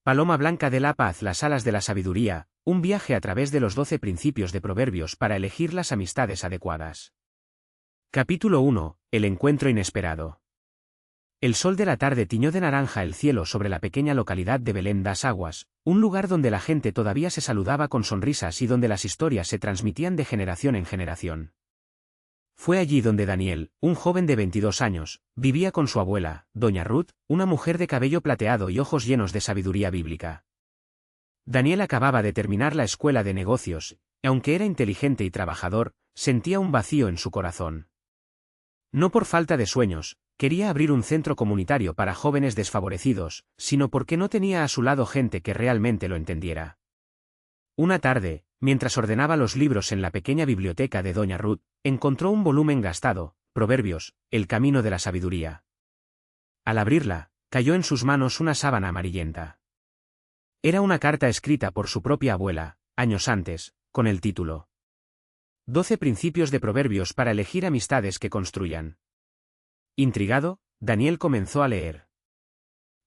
Paloma blanca de la paz, las alas de la sabiduría, un viaje a través de los 12 principios de Proverbios para elegir las amistades adecuadas. Capítulo 1. El encuentro inesperado. El sol de la tarde tiñó de naranja el cielo sobre la pequeña localidad de Belén das Aguas, un lugar donde la gente todavía se saludaba con sonrisas y donde las historias se transmitían de generación en generación. Fue allí donde Daniel, un joven de 22 años, vivía con su abuela, doña Ruth, una mujer de cabello plateado y ojos llenos de sabiduría bíblica. Daniel acababa de terminar la escuela de negocios, y aunque era inteligente y trabajador, sentía un vacío en su corazón. No por falta de sueños, quería abrir un centro comunitario para jóvenes desfavorecidos, sino porque no tenía a su lado gente que realmente lo entendiera. Una tarde, mientras ordenaba los libros en la pequeña biblioteca de doña Ruth, encontró un volumen gastado, Proverbios, el camino de la sabiduría. Al abrirla, cayó en sus manos una sábana amarillenta. Era una carta escrita por su propia abuela, años antes, con el título 12 principios de Proverbios para elegir amistades que construyan. Intrigado, Daniel comenzó a leer.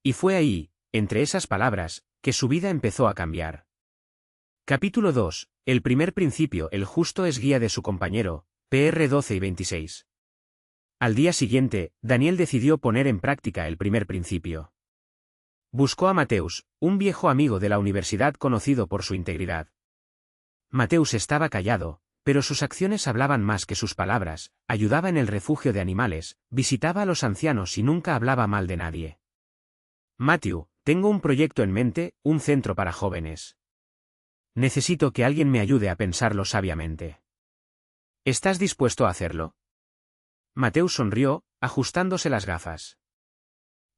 Y fue ahí, entre esas palabras, que su vida empezó a cambiar. Capítulo 2. El primer principio: el justo es guía de su compañero, PR 12 y 26. Al día siguiente, Daniel decidió poner en práctica el primer principio. Buscó a Mateus, un viejo amigo de la universidad conocido por su integridad. Mateus estaba callado, pero sus acciones hablaban más que sus palabras, ayudaba en el refugio de animales, visitaba a los ancianos y nunca hablaba mal de nadie. Matthew, tengo un proyecto en mente, un centro para jóvenes. Necesito que alguien me ayude a pensarlo sabiamente. ¿Estás dispuesto a hacerlo? Mateus sonrió, ajustándose las gafas.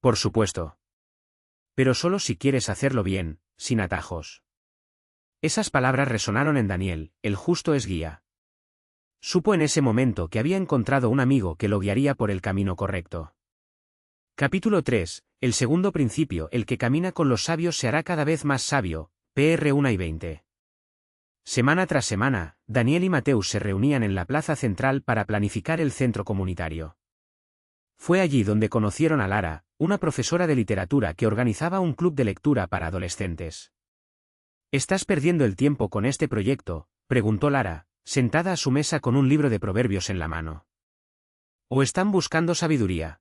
Por supuesto. Pero solo si quieres hacerlo bien, sin atajos. Esas palabras resonaron en Daniel, el justo es guía. Supo en ese momento que había encontrado un amigo que lo guiaría por el camino correcto. Capítulo 3. El segundo principio: el que camina con los sabios se hará cada vez más sabio, PR 1 y 20. Semana tras semana, Daniel y Mateus se reunían en la plaza central para planificar el centro comunitario. Fue allí donde conocieron a Lara, una profesora de literatura que organizaba un club de lectura para adolescentes. ¿Estás perdiendo el tiempo con este proyecto?, preguntó Lara, sentada a su mesa con un libro de proverbios en la mano. ¿O están buscando sabiduría?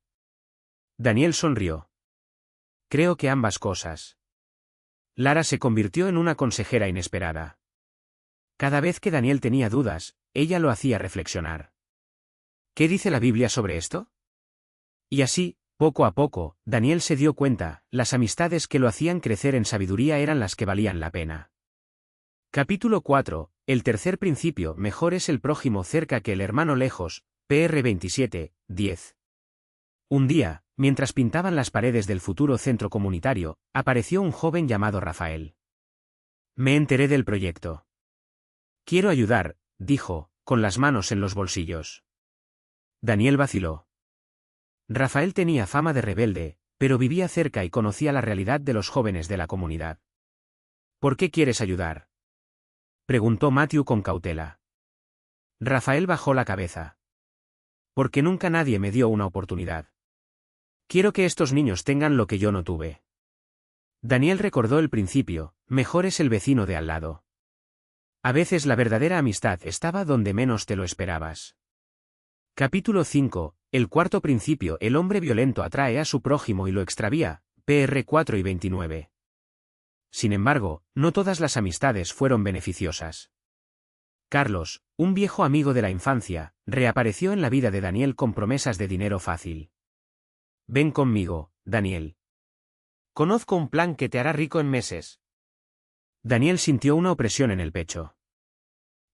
Daniel sonrió. Creo que ambas cosas. Lara se convirtió en una consejera inesperada. Cada vez que Daniel tenía dudas, ella lo hacía reflexionar. ¿Qué dice la Biblia sobre esto? Y así, poco a poco, Daniel se dio cuenta, las amistades que lo hacían crecer en sabiduría eran las que valían la pena. Capítulo 4. El tercer principio: mejor es el prójimo cerca que el hermano lejos, PR 27, 10. Un día, mientras pintaban las paredes del futuro centro comunitario, apareció un joven llamado Rafael. Me enteré del proyecto. Quiero ayudar, dijo, con las manos en los bolsillos. Daniel vaciló. Rafael tenía fama de rebelde, pero vivía cerca y conocía la realidad de los jóvenes de la comunidad. ¿Por qué quieres ayudar?, preguntó Matthew con cautela. Rafael bajó la cabeza. Porque nunca nadie me dio una oportunidad. Quiero que estos niños tengan lo que yo no tuve. Daniel recordó el principio: mejor es el vecino de al lado. A veces la verdadera amistad estaba donde menos te lo esperabas. Capítulo 5. El cuarto principio: el hombre violento atrae a su prójimo y lo extravía, PR 4 y 29. Sin embargo, no todas las amistades fueron beneficiosas. Carlos, un viejo amigo de la infancia, reapareció en la vida de Daniel con promesas de dinero fácil. Ven conmigo, Daniel. Conozco un plan que te hará rico en meses. Daniel sintió una opresión en el pecho.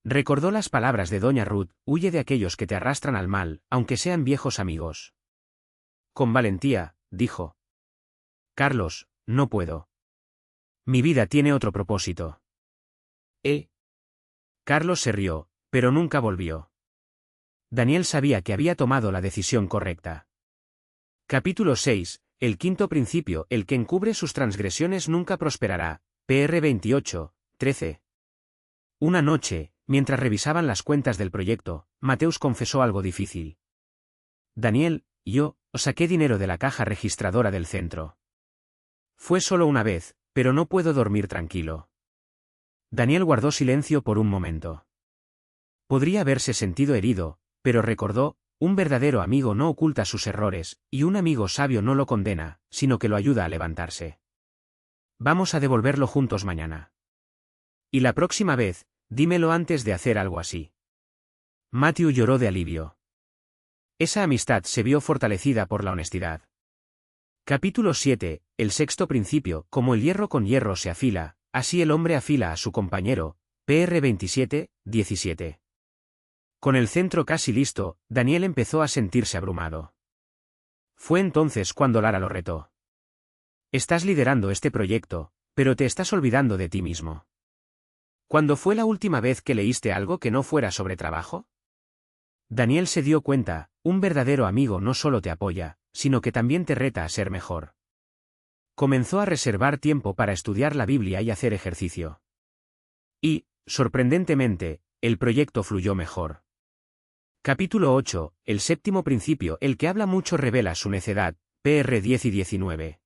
Recordó las palabras de doña Ruth: huye de aquellos que te arrastran al mal, aunque sean viejos amigos. Con valentía, dijo. Carlos, no puedo. Mi vida tiene otro propósito. Carlos se rió, pero nunca volvió. Daniel sabía que había tomado la decisión correcta. Capítulo 6. El quinto principio: el que encubre sus transgresiones nunca prosperará, PR 28, 13. Una noche, mientras revisaban las cuentas del proyecto, Mateus confesó algo difícil. Daniel, yo saqué dinero de la caja registradora del centro. Fue solo una vez, pero no puedo dormir tranquilo. Daniel guardó silencio por un momento. Podría haberse sentido herido, pero recordó, un verdadero amigo no oculta sus errores, y un amigo sabio no lo condena, sino que lo ayuda a levantarse. Vamos a devolverlo juntos mañana. Y la próxima vez, dímelo antes de hacer algo así. Matthew lloró de alivio. Esa amistad se vio fortalecida por la honestidad. Capítulo 7. El sexto principio. Como el hierro con hierro se afila, así el hombre afila a su compañero. PR 27, 17. Con el centro casi listo, Daniel empezó a sentirse abrumado. Fue entonces cuando Lara lo retó. Estás liderando este proyecto, pero te estás olvidando de ti mismo. ¿Cuándo fue la última vez que leíste algo que no fuera sobre trabajo? Daniel se dio cuenta, un verdadero amigo no solo te apoya, sino que también te reta a ser mejor. Comenzó a reservar tiempo para estudiar la Biblia y hacer ejercicio. Y, sorprendentemente, el proyecto fluyó mejor. Capítulo 8. El séptimo principio. El que habla mucho revela su necedad. PR 10 y 19.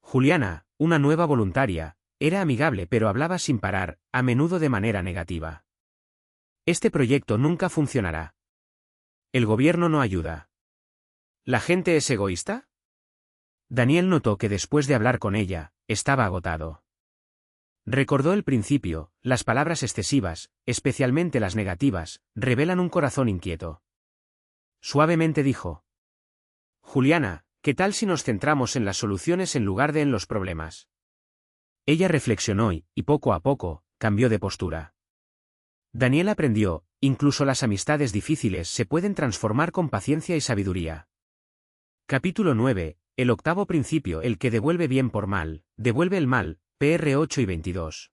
Juliana, una nueva voluntaria, era amigable pero hablaba sin parar, a menudo de manera negativa. Este proyecto nunca funcionará. El gobierno no ayuda. ¿La gente es egoísta? Daniel notó que después de hablar con ella, estaba agotado. Recordó el principio, las palabras excesivas, especialmente las negativas, revelan un corazón inquieto. Suavemente dijo: Juliana, ¿qué tal si nos centramos en las soluciones en lugar de en los problemas? Ella reflexionó y, poco a poco, cambió de postura. Daniel aprendió, incluso las amistades difíciles se pueden transformar con paciencia y sabiduría. Capítulo 9. El octavo principio. El que devuelve bien por mal, devuelve el mal. PR 8 y 22.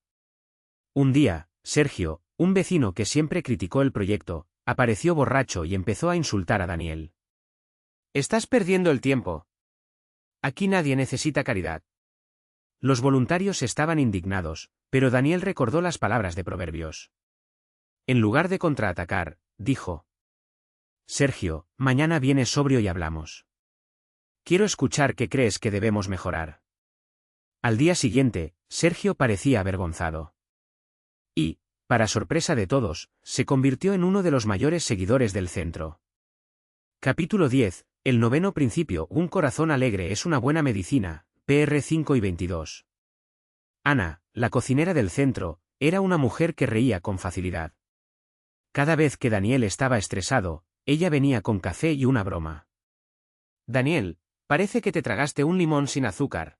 Un día, Sergio, un vecino que siempre criticó el proyecto, apareció borracho y empezó a insultar a Daniel. Estás perdiendo el tiempo. Aquí nadie necesita caridad. Los voluntarios estaban indignados, pero Daniel recordó las palabras de Proverbios. En lugar de contraatacar, dijo: Sergio, mañana vienes sobrio y hablamos. Quiero escuchar qué crees que debemos mejorar. Al día siguiente, Sergio parecía avergonzado. Y, para sorpresa de todos, se convirtió en uno de los mayores seguidores del centro. Capítulo 10. El noveno principio. Un corazón alegre es una buena medicina. PR 5 y 22. Ana, la cocinera del centro, era una mujer que reía con facilidad. Cada vez que Daniel estaba estresado, ella venía con café y una broma. Daniel, parece que te tragaste un limón sin azúcar.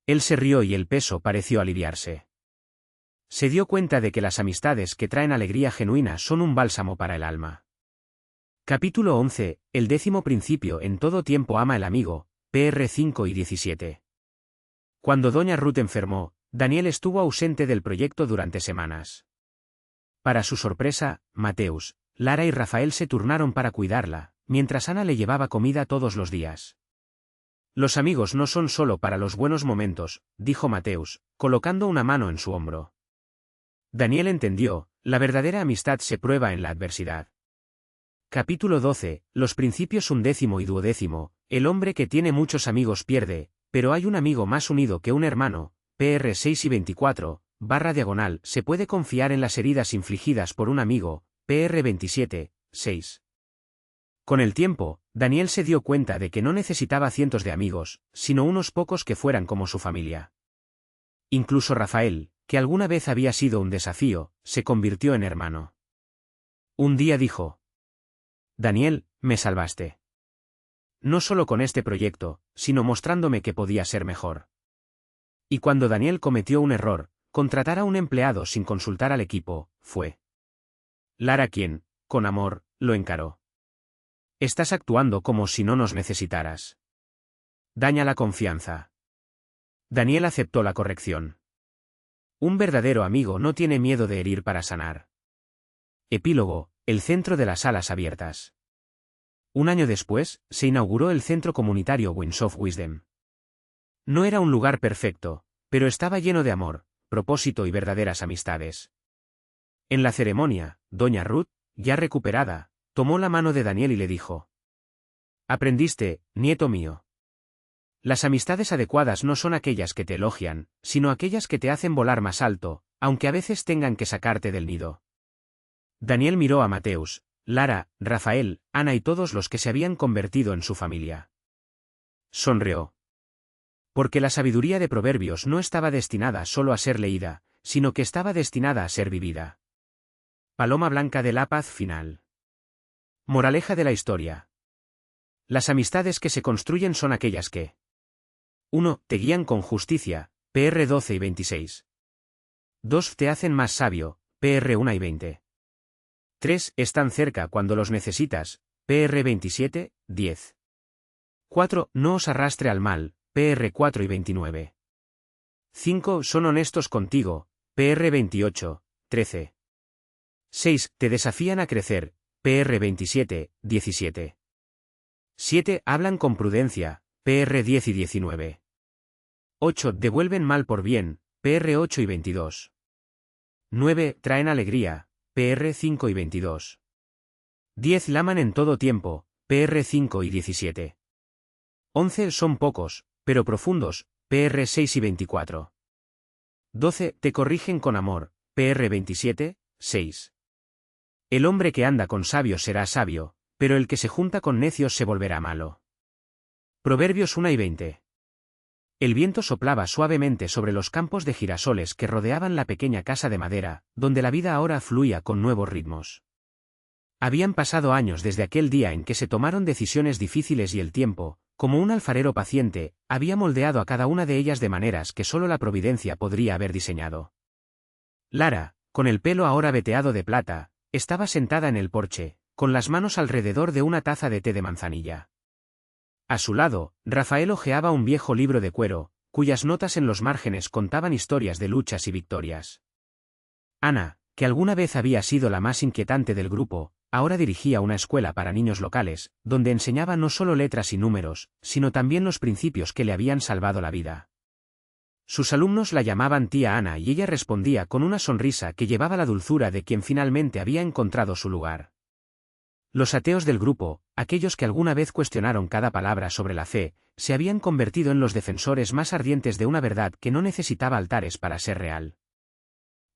Él se rió y el peso pareció aliviarse. Se dio cuenta de que las amistades que traen alegría genuina son un bálsamo para el alma. Capítulo 11. El décimo principio. En todo tiempo ama el amigo. PR 5 y 17. Cuando Doña Ruth enfermó, Daniel estuvo ausente del proyecto durante semanas. Para su sorpresa, Mateus, Lara y Rafael se turnaron para cuidarla, mientras Ana le llevaba comida todos los días. Los amigos no son solo para los buenos momentos, dijo Mateus, colocando una mano en su hombro. Daniel entendió, la verdadera amistad se prueba en la adversidad. Capítulo 12. Los principios undécimo y duodécimo. El hombre que tiene muchos amigos pierde, pero hay un amigo más unido que un hermano. PR 6 y 24, /diagonal. Se puede confiar en las heridas infligidas por un amigo. PR 27, 6. Con el tiempo, Daniel se dio cuenta de que no necesitaba cientos de amigos, sino unos pocos que fueran como su familia. Incluso Rafael, que alguna vez había sido un desafío, se convirtió en hermano. Un día dijo: Daniel, me salvaste. No solo con este proyecto, sino mostrándome que podía ser mejor. Y cuando Daniel cometió un error, contratar a un empleado sin consultar al equipo, fue Lara quien, con amor, lo encaró. Estás actuando como si no nos necesitaras. Daña la confianza. Daniel aceptó la corrección. Un verdadero amigo no tiene miedo de herir para sanar. Epílogo. El centro de las alas abiertas. Un año después, se inauguró el centro comunitario Winds of Wisdom. No era un lugar perfecto, pero estaba lleno de amor, propósito y verdaderas amistades. En la ceremonia, Doña Ruth, ya recuperada, tomó la mano de Daniel y le dijo: Aprendiste, nieto mío. Las amistades adecuadas no son aquellas que te elogian, sino aquellas que te hacen volar más alto, aunque a veces tengan que sacarte del nido. Daniel miró a Mateus, Lara, Rafael, Ana y todos los que se habían convertido en su familia. Sonrió. Porque la sabiduría de Proverbios no estaba destinada solo a ser leída, sino que estaba destinada a ser vivida. Paloma blanca de la paz final. Moraleja de la historia. Las amistades que se construyen son aquellas que 1. Te guían con justicia, PR 12 y 26. 2. Te hacen más sabio, PR 1 y 20. 3. Están cerca cuando los necesitas, PR 27, 10. 4. No os arrastre al mal, PR 4 y 29. 5. Son honestos contigo, PR 28, 13. 6. Te desafían a crecer, PR 27, 17. 7. Hablan con prudencia, PR 10 y 19. 8. Devuelven mal por bien, PR 8 y 22. 9. Traen alegría, PR 5 y 22. 10. Laman en todo tiempo, PR 5 y 17. 11. Son pocos, pero profundos, PR 6 y 24. 12. Te corrigen con amor, PR 27, 6. El hombre que anda con sabios será sabio, pero el que se junta con necios se volverá malo. Proverbios 1 y 20. El viento soplaba suavemente sobre los campos de girasoles que rodeaban la pequeña casa de madera, donde la vida ahora fluía con nuevos ritmos. Habían pasado años desde aquel día en que se tomaron decisiones difíciles y el tiempo, como un alfarero paciente, había moldeado a cada una de ellas de maneras que solo la providencia podría haber diseñado. Lara, con el pelo ahora veteado de plata, estaba sentada en el porche, con las manos alrededor de una taza de té de manzanilla. A su lado, Rafael hojeaba un viejo libro de cuero, cuyas notas en los márgenes contaban historias de luchas y victorias. Ana, que alguna vez había sido la más inquietante del grupo, ahora dirigía una escuela para niños locales, donde enseñaba no solo letras y números, sino también los principios que le habían salvado la vida. Sus alumnos la llamaban tía Ana y ella respondía con una sonrisa que llevaba la dulzura de quien finalmente había encontrado su lugar. Los ateos del grupo, aquellos que alguna vez cuestionaron cada palabra sobre la fe, se habían convertido en los defensores más ardientes de una verdad que no necesitaba altares para ser real.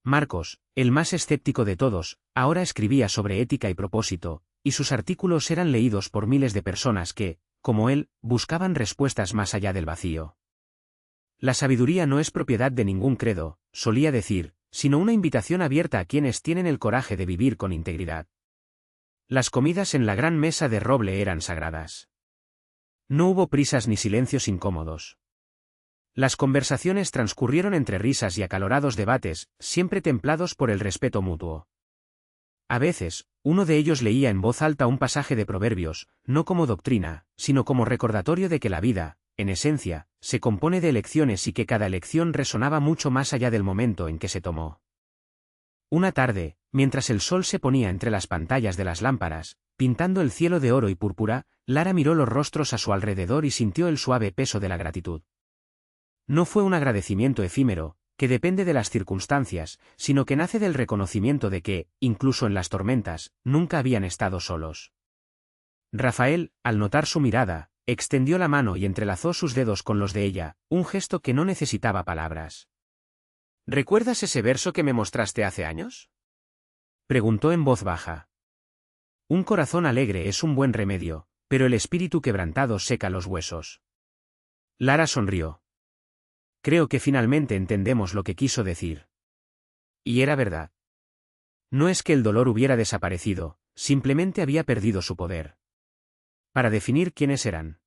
Marcos, el más escéptico de todos, ahora escribía sobre ética y propósito, y sus artículos eran leídos por miles de personas que, como él, buscaban respuestas más allá del vacío. La sabiduría no es propiedad de ningún credo, solía decir, sino una invitación abierta a quienes tienen el coraje de vivir con integridad. Las comidas en la gran mesa de roble eran sagradas. No hubo prisas ni silencios incómodos. Las conversaciones transcurrieron entre risas y acalorados debates, siempre templados por el respeto mutuo. A veces, uno de ellos leía en voz alta un pasaje de Proverbios, no como doctrina, sino como recordatorio de que la vida, en esencia, se compone de elecciones y que cada elección resonaba mucho más allá del momento en que se tomó. Una tarde, mientras el sol se ponía entre las pantallas de las lámparas, pintando el cielo de oro y púrpura, Lara miró los rostros a su alrededor y sintió el suave peso de la gratitud. No fue un agradecimiento efímero, que depende de las circunstancias, sino que nace del reconocimiento de que, incluso en las tormentas, nunca habían estado solos. Rafael, al notar su mirada, extendió la mano y entrelazó sus dedos con los de ella, un gesto que no necesitaba palabras. ¿Recuerdas ese verso que me mostraste hace años?, preguntó en voz baja. Un corazón alegre es un buen remedio, pero el espíritu quebrantado seca los huesos. Lara sonrió. Creo que finalmente entendemos lo que quiso decir. Y era verdad. No es que el dolor hubiera desaparecido, simplemente había perdido su poder. Para definir quiénes eran.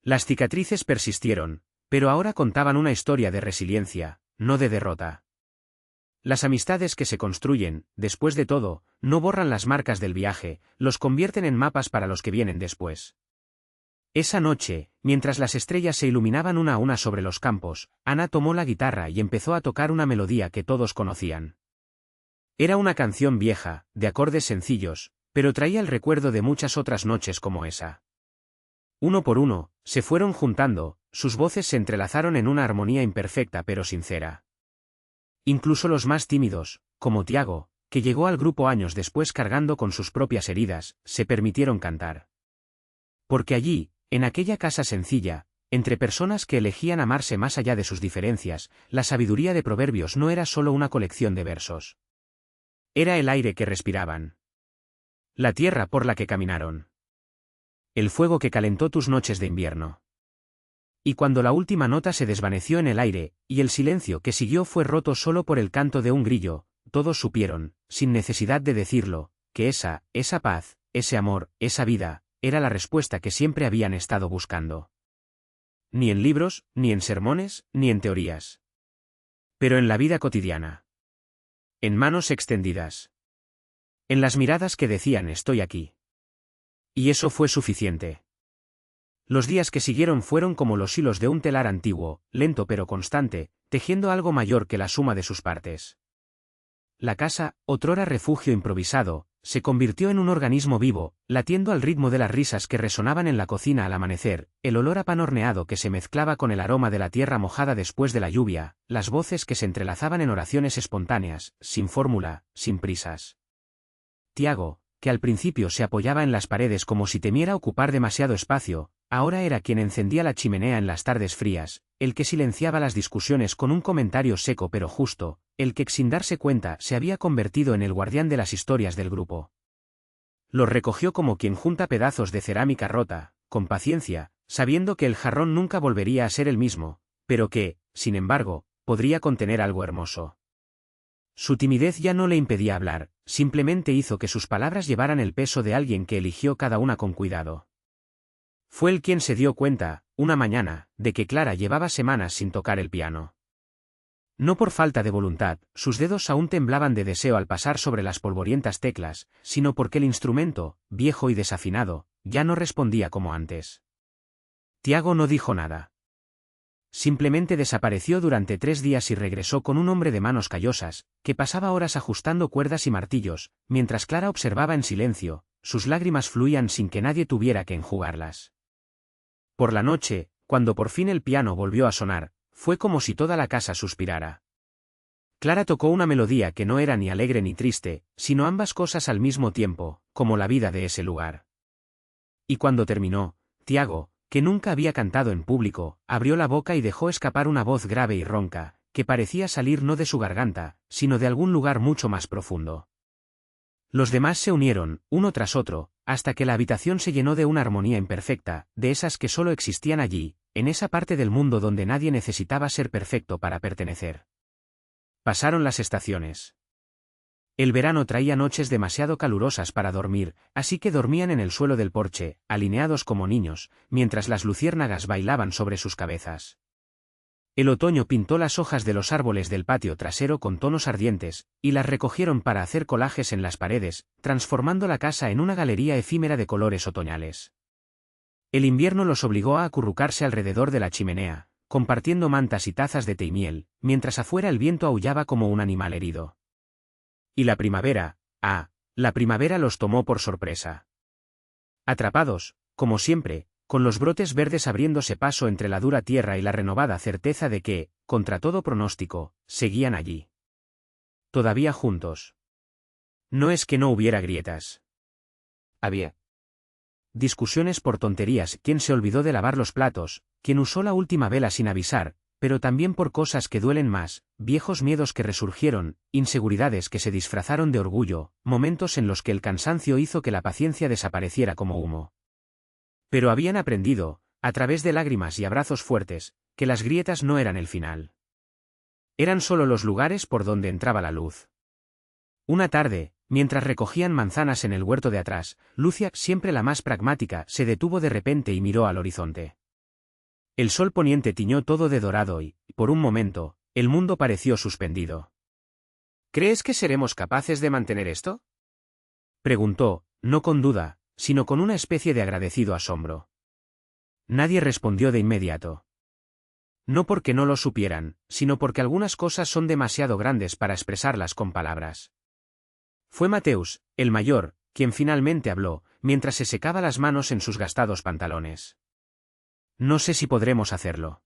Las cicatrices persistieron, pero ahora contaban una historia de resiliencia, no de derrota. Las amistades que se construyen, después de todo, no borran las marcas del viaje, los convierten en mapas para los que vienen después. Esa noche, mientras las estrellas se iluminaban una a una sobre los campos, Ana tomó la guitarra y empezó a tocar una melodía que todos conocían. Era una canción vieja, de acordes sencillos, pero traía el recuerdo de muchas otras noches como esa. Uno por uno, se fueron juntando, sus voces se entrelazaron en una armonía imperfecta pero sincera. Incluso los más tímidos, como Tiago, que llegó al grupo años después cargando con sus propias heridas, se permitieron cantar. Porque allí, en aquella casa sencilla, Entre personas que elegían amarse más allá de sus diferencias, la sabiduría de Proverbios no era solo una colección de versos. Era el aire que respiraban. La tierra por la que caminaron. El fuego que calentó tus noches de invierno. Y cuando la última nota se desvaneció en el aire, y el silencio que siguió fue roto solo por el canto de un grillo, todos supieron, sin necesidad de decirlo, que esa paz, ese amor, esa vida, era la respuesta que siempre habían estado buscando. Ni en libros, ni en sermones, ni en teorías. Pero en la vida cotidiana. En manos extendidas. En las miradas que decían estoy aquí. Y eso fue suficiente. Los días que siguieron fueron como los hilos de un telar antiguo, lento pero constante, tejiendo algo mayor que la suma de sus partes. La casa, otrora refugio improvisado, se convirtió en un organismo vivo, latiendo al ritmo de las risas que resonaban en la cocina al amanecer, el olor a pan horneado que se mezclaba con el aroma de la tierra mojada después de la lluvia, las voces que se entrelazaban en oraciones espontáneas, sin fórmula, sin prisas. Tiago, que al principio se apoyaba en las paredes como si temiera ocupar demasiado espacio, ahora era quien encendía la chimenea en las tardes frías, el que silenciaba las discusiones con un comentario seco pero justo, el que sin darse cuenta se había convertido en el guardián de las historias del grupo. Los recogió como quien junta pedazos de cerámica rota, con paciencia, sabiendo que el jarrón nunca volvería a ser el mismo, pero que, sin embargo, podría contener algo hermoso. Su timidez ya no le impedía hablar, simplemente hizo que sus palabras llevaran el peso de alguien que eligió cada una con cuidado. Fue él quien se dio cuenta, una mañana, de que Clara llevaba semanas sin tocar el piano. No por falta de voluntad, sus dedos aún temblaban de deseo al pasar sobre las polvorientas teclas, sino porque el instrumento, viejo y desafinado, ya no respondía como antes. Tiago no dijo nada. Simplemente desapareció durante 3 días y regresó con un hombre de manos callosas, que pasaba horas ajustando cuerdas y martillos, mientras Clara observaba en silencio, sus lágrimas fluían sin que nadie tuviera que enjugarlas. Por la noche, cuando por fin el piano volvió a sonar, fue como si toda la casa suspirara. Clara tocó una melodía que no era ni alegre ni triste, sino ambas cosas al mismo tiempo, como la vida de ese lugar. Y cuando terminó, Tiago, que nunca había cantado en público, abrió la boca y dejó escapar una voz grave y ronca, que parecía salir no de su garganta, sino de algún lugar mucho más profundo. Los demás se unieron, uno tras otro, hasta que la habitación se llenó de una armonía imperfecta, de esas que solo existían allí, en esa parte del mundo donde nadie necesitaba ser perfecto para pertenecer. Pasaron las estaciones. El verano traía noches demasiado calurosas para dormir, así que dormían en el suelo del porche, alineados como niños, mientras las luciérnagas bailaban sobre sus cabezas. El otoño pintó las hojas de los árboles del patio trasero con tonos ardientes, y las recogieron para hacer colajes en las paredes, transformando la casa en una galería efímera de colores otoñales. El invierno los obligó a acurrucarse alrededor de la chimenea, compartiendo mantas y tazas de té y miel, mientras afuera el viento aullaba como un animal herido. Y la primavera, la primavera los tomó por sorpresa. Atrapados, como siempre, con los brotes verdes abriéndose paso entre la dura tierra y la renovada certeza de que, contra todo pronóstico, seguían allí. Todavía juntos. No es que no hubiera grietas. Había discusiones por tonterías, quién se olvidó de lavar los platos, quién usó la última vela sin avisar, pero también por cosas que duelen más, viejos miedos que resurgieron, inseguridades que se disfrazaron de orgullo, momentos en los que el cansancio hizo que la paciencia desapareciera como humo. Pero habían aprendido, a través de lágrimas y abrazos fuertes, que las grietas no eran el final. Eran solo los lugares por donde entraba la luz. Una tarde, mientras recogían manzanas en el huerto de atrás, Lucia, siempre la más pragmática, se detuvo de repente y miró al horizonte. El sol poniente tiñó todo de dorado y, por un momento, el mundo pareció suspendido. ¿Crees que seremos capaces de mantener esto?, preguntó, no con duda, sino con una especie de agradecido asombro. Nadie respondió de inmediato. No porque no lo supieran, sino porque algunas cosas son demasiado grandes para expresarlas con palabras. Fue Mateus, el mayor, quien finalmente habló, mientras se secaba las manos en sus gastados pantalones. No sé si podremos hacerlo.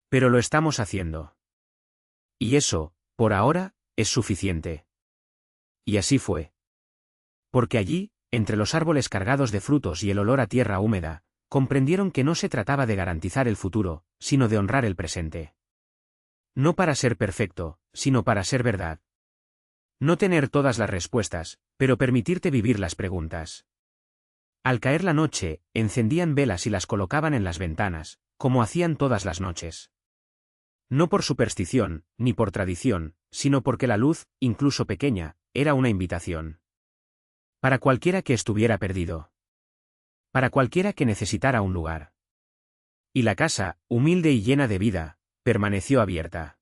Pero lo estamos haciendo. Y eso, por ahora, es suficiente. Y así fue. Porque allí, entre los árboles cargados de frutos y el olor a tierra húmeda, comprendieron que no se trataba de garantizar el futuro, sino de honrar el presente. No para ser perfecto, sino para ser verdad. No tener todas las respuestas, pero permitirte vivir las preguntas. Al caer la noche, encendían velas y las colocaban en las ventanas, como hacían todas las noches. No por superstición, ni por tradición, sino porque la luz, incluso pequeña, era una invitación. Para cualquiera que estuviera perdido. Para cualquiera que necesitara un lugar. Y la casa, humilde y llena de vida, permaneció abierta.